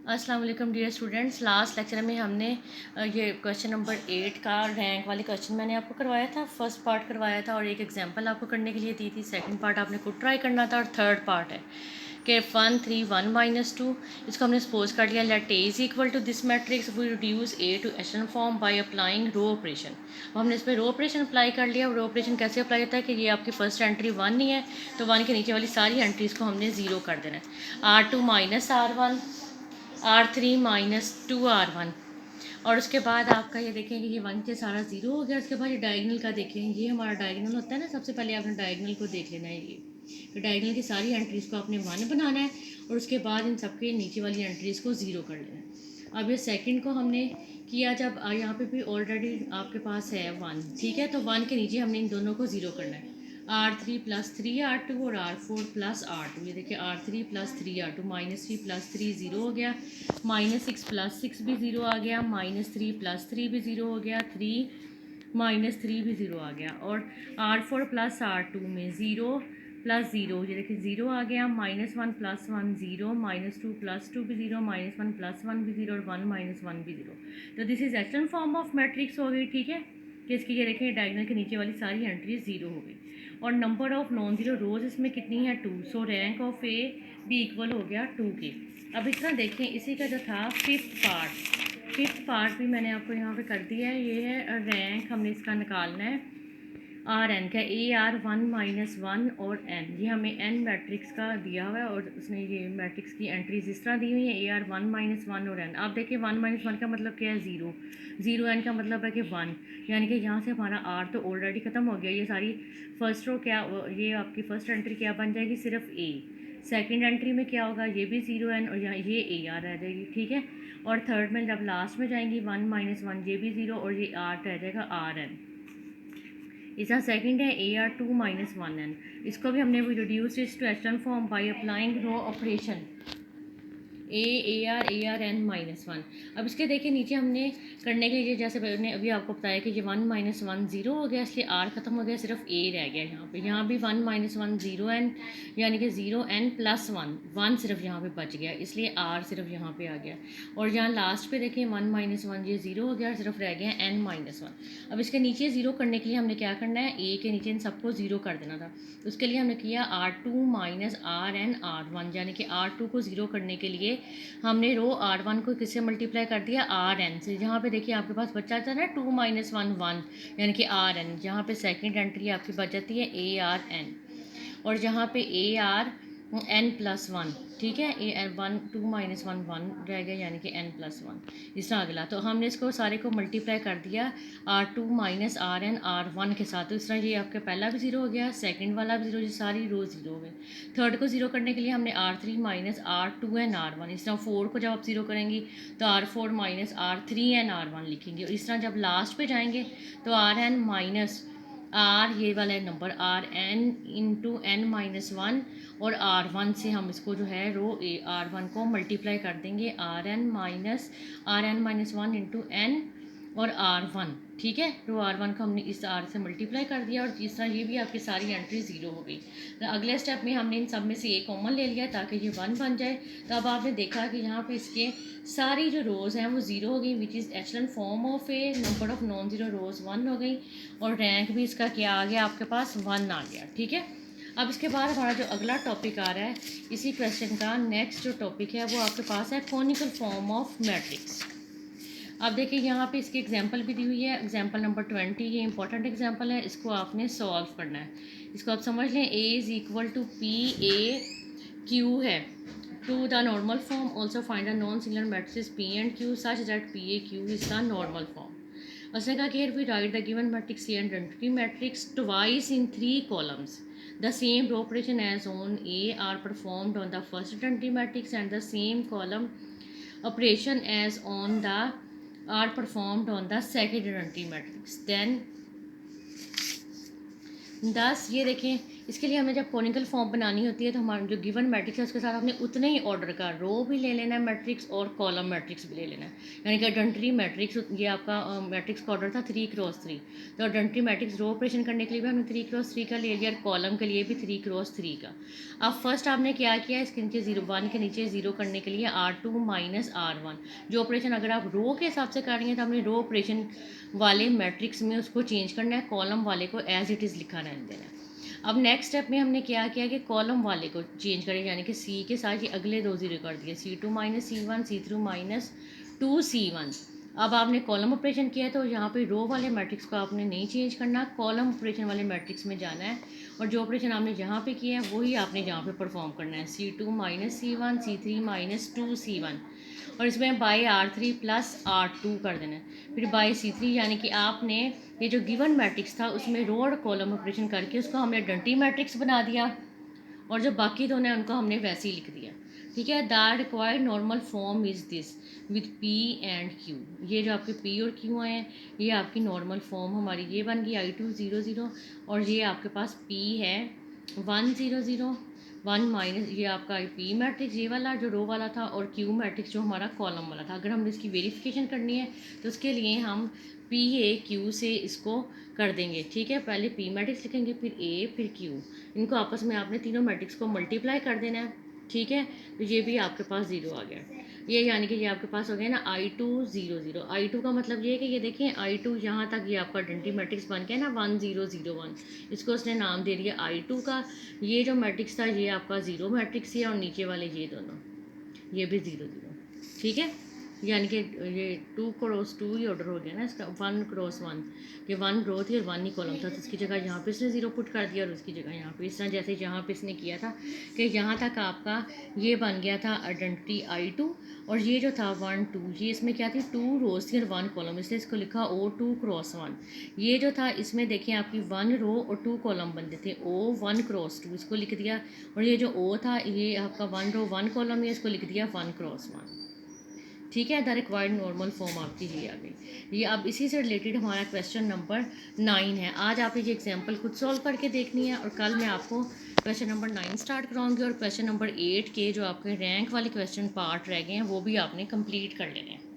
अस्सलाम वालेकुम dear students. Last lecture में हमने ये क्वेश्चन नंबर 8 का रैंक वाले क्वेश्चन मैंने आपको करवाया था, फर्स्ट पार्ट करवाया था और एक एग्जांपल आपको करने के लिए दी थी। सेकंड पार्ट आपने खुद ट्राई करना था और थर्ड पार्ट है कि 1 3 1 -2 इसको हमने सपोज कर लिया। Let A is equal to this matrix we reduce A to echelon form by applying row operation. अब हमने इस पर रो ऑपरेशन अप्लाई कर लिया। रो ऑपरेशन कैसे अप्लाई होता है कि ये आपकी फर्स्ट एंट्री 1 ही है तो 1 के नीचे वाली सारी एंट्रीज़ को हमने ज़ीरो कर देना है। R2 minus R1, R3 -2 R1 और उसके बाद आपका ये देखेंगे ये 1 से सारा ज़ीरो हो गया। उसके बाद ये डायगनल का देखें, ये हमारा डायगनल होता है ना। सबसे पहले आपने डायगनल को देख लेना है। ये तो डायगनल की सारी एंट्रीज़ को आपने 1 बनाना है और उसके बाद इन सबके नीचे वाली एंट्रीज़ को ज़ीरो कर लेना है। अब ये सेकंड को हमने किया जब यहाँ पे भी ऑलरेडी आपके पास है 1, ठीक है। तो 1 के नीचे हमने इन दोनों को ज़ीरो करना है। R3 + 3R2 और R4 + R2। ये देखिए R3 + 3R2 -3 + 3 ज़ीरो हो गया। -6 + 6 भी ज़ीरो आ गया। -3 + 3 भी ज़ीरो हो गया। 3 -3 भी ज़ीरो आ गया। और R4 + R2 में 0 + 0, ये देखिए ज़ीरो आ गया। -1 + 1 0, -2 + 2 भी ज़ीरो, -1 + 1 भी ज़ीरो और 1 - 1 भी ज़ीरो। तो this is actual form of matrix हो गई, ठीक है। कि इसकी ये देखें डायगनल के नीचे वाली सारी एंट्रीज ज़ीरो हो गई। और नंबर ऑफ नॉन ज़ीरो रोज़ इसमें कितनी है? 2। सो रैंक ऑफ ए भी इक्वल हो गया 2 के। अब इस तरह देखें, इसी का जो था फिफ्थ पार्ट भी मैंने आपको यहाँ पे कर दिया है। ये है रैंक, हमने इसका निकालना है आर एन का। AR1 - 1 और एन, ये हमें एन मैट्रिक्स का दिया हुआ है और उसने ये मैट्रिक्स की एंट्रीज इस तरह दी हुई है। AR1 - 1 और एन। आप देखिए 1 - 1 का मतलब क्या है? ज़ीरो। ज़ीरो एन का मतलब है कि 1, यानी कि यहाँ से हमारा आर तो ऑलरेडी ख़त्म हो गया। ये सारी फर्स्ट रो क्या, ये आपकी फर्स्ट एंट्री क्या बन जाएगी? सिर्फ ए। सेकंड एंट्री में क्या होगा? ये भी ज़ीरो एन और यहाँ ये ए आर रह जाएगी, ठीक है। और थर्ड में जब लास्ट में जाएंगी 1 - 1, ये भी ज़ीरो और ये आर रह जाएगा आर एन। इसका सेकंड है AR2 - 1n। इसको भी हमने reduce to echelon form by applying row operation AR n -1। अब इसके देखिए नीचे हमने करने के लिए, जैसे मैंने अभी आपको बताया कि ये 1 - 1 ज़ीरो हो गया, इसलिए R ख़त्म हो गया, सिर्फ A रह गया यहाँ पे। यहाँ भी 1 - 1 0 n, यानी कि 0 n + 1, 1 सिर्फ यहाँ पे बच गया, इसलिए R सिर्फ यहाँ पे आ गया। और यहाँ लास्ट पे देखें 1 - 1 ये ज़ीरो हो गया, सिर्फ रह गया n - 1। अब इसके नीचे ज़ीरो करने के लिए हमने क्या करना है? A के नीचे इन सबको ज़ीरो कर देना था। उसके लिए हमने किया R2 - RN R1, यानी कि R2 को ज़ीरो करने के लिए हमने रो R1 को किससे मल्टीप्लाई कर दिया? RN से। यहाँ पे देखिए आपके पास बच जाता है ना 2 - 1 1, यानी कि RN। यहाँ पे सेकंड एंट्री आपकी बच जाती है ARN और जहाँ पे ARN+1, ठीक है। AR1 2 - 1 1 रह गया, यानी कि n+1। इस तरह अगला तो हमने इसको सारे को मल्टीप्लाई कर दिया R2 - RN R1 के साथ। तो इस तरह ये आपका पहला भी ज़ीरो हो गया, सेकंड वाला भी ज़ीरो, ये सारी रो ज़ीरो हो गई। थर्ड को ज़ीरो करने के लिए हमने R3 - R2n R1। इस तरह 4 को जब आप ज़ीरो करेंगी तो R4 - R3n R1 लिखेंगे। और इस तरह जब लास्ट पे जाएंगे तो RN माइनस आर, ये वाला नंबर RN इंटू n - 1 और R1 से हम इसको जो है रो R1 को मल्टीप्लाई कर देंगे RN - 1 इंटू n और R1, ठीक है। रो R1 को हमने इस R से मल्टीप्लाई कर दिया और इस तरह ये भी आपकी सारी एंट्री ज़ीरो हो गई। तो अगले स्टेप में हमने इन सब में से एक कॉमन ले लिया ताकि ये 1 बन जाए। तो अब आपने देखा कि यहाँ पे इसके सारी जो रोज़ हैं वो ज़ीरो हो गई, which is echelon form of A. Number of non zero rows 1 हो गई और रैंक भी इसका क्या आ गया आपके पास? 1 आ गया, ठीक है। अब इसके बाद हमारा जो अगला टॉपिक आ रहा है इसी क्वेश्चन का, नेक्स्ट जो टॉपिक है वो आपके पास है कॉनिकल फॉर्म ऑफ मैट्रिक्स। अब देखिए यहाँ पे इसकी एग्जांपल भी दी हुई है, एग्जांपल नंबर 20। ये इंपॉर्टेंट एग्जांपल है, इसको आपने सॉल्व करना है। इसको आप समझ लें, A is equal to PAQ है to the normal form. Also find the non singular matrices P and Q such that PAQ is the normal form. उसने कहा कि here we write the given matrix A and identity matrix twice in 3 columns. The same row operation as on A are performed on the first identity matrix and the same column operation as on the are performed on the second identity matrix. Then 10 ये देखें इसके लिए हमें जब conical form बनानी होती है तो हमारा जो गिवन मैट्रिक्स है उसके साथ हमने उतने ही ऑर्डर का रो भी ले लेना है मैट्रिक्स और कॉलम मैट्रिक्स भी ले लेना है। यानी कि आइडेंटिटी मैट्रिक्स, ये आपका मैट्रिक्स का ऑर्डर था 3x3, तो आइडेंटिटी मैट्रिक्स रो ऑपरेशन करने के लिए भी हमने 3x3 का ले लिया और कॉलम के लिए भी 3x3 का। अब फर्स्ट आपने क्या किया, इसके नीचे 0 1 के नीचे 0 करने के लिए R2 माइनस R1, जो ऑपरेशन अगर आप रो के हिसाब से करेंगे तो हमने रो ऑपरेशन वाले मैट्रिक्स में उसको चेंज करना है, कॉलम वाले को एज इट इज़ लिखा रहने देना है। अब नेक्स्ट स्टेप में हमने क्या किया कि कॉलम वाले को चेंज करें, यानी कि सी के साथ ये अगले दो जीरो कर दिए, C2 minus C1, C3 minus 2C1। अब आपने कॉलम ऑपरेशन किया है तो यहाँ पे रो वाले मैट्रिक्स को आपने नहीं चेंज करना, कॉलम ऑपरेशन वाले मैट्रिक्स में जाना है और जो ऑपरेशन आपने जहाँ पे किया है वही आपने यहाँ पे परफॉर्म करना है, C2 minus C1, C3 minus 2C1, और इसमें बाई R3 प्लस R2 कर देना है, फिर बाई C3, यानी कि आपने ये जो गिवन मैट्रिक्स था उसमें रो और कॉलम ऑपरेशन करके उसको हमने आइडेंटिटी मैट्रिक्स बना दिया और जो बाकी दोनों हैं उनको हमने वैसे ही लिख दिया। ठीक है, the required normal form is this with P and Q। ये जो आपके P और Q हैं ये आपकी नॉर्मल फॉर्म हमारी ये बन गई I2 0 0, और ये आपके पास P है 1 0 0 1 माइनस ये आपका P मैट्रिक्स ये वाला जो रो वाला था और Q मैट्रिक्स जो हमारा कॉलम वाला था। अगर हमने इसकी वेरिफिकेशन करनी है तो उसके लिए हम PA Q से इसको कर देंगे। ठीक है, पहले P मैट्रिक्स लिखेंगे, फिर A, फिर Q, इनको आपस में आपने तीनों मैट्रिक्स को मल्टीप्लाई कर देना है। ठीक है, तो ये भी आपके पास 0 आ गया, ये यानी कि ये आपके पास हो गया ना I2 0 0। I2 का मतलब ये है कि ये देखें I2 यहाँ तक ये आपका आइडेंटिटी मैट्रिक्स बन गया ना 1 0 0 1, इसको उसने नाम दे दिया I2 का। ये जो मैट्रिक्स था ये आपका 0 मैट्रिक्स है और नीचे वाले ये दोनों ये भी 0 0। ठीक है, यानी कि ये 2x2 ही ऑर्डर हो गया ना इसका, 1x1, ये 1 रो थी और 1 ही कॉलम था, तो इसकी जगह यहाँ पे इसने 0 पुट कर दिया और उसकी जगह यहाँ पे इस तरह जैसे यहाँ पे इसने किया था कि यहाँ तक आपका ये बन गया था आइडेंटिटी I2, और ये जो था 1 2, ये इसमें क्या थी 2 रोज थी और 1 कॉलम, इसलिए इसको लिखा O2x1। ये जो था इसमें देखिए आपकी 1 रो और 2 कॉलम बनते थे, O1x2 इसको लिख दिया, और ये जो O था ये आपका 1 रो 1 कॉलम है, इसको लिख दिया 1x1। ठीक है, द रिक्वायर्ड नॉर्मल फॉर्म आपकी ये आ गई। ये अब इसी से रिलेटेड हमारा क्वेश्चन नंबर 9 है। आज आप ये एग्जांपल खुद सॉल्व करके देखनी है और कल मैं आपको क्वेश्चन नंबर 9 स्टार्ट कराऊंगी और क्वेश्चन नंबर 8 के जो आपके रैंक वाले क्वेश्चन पार्ट रह गए हैं वो भी आपने कंप्लीट कर लेने हैं।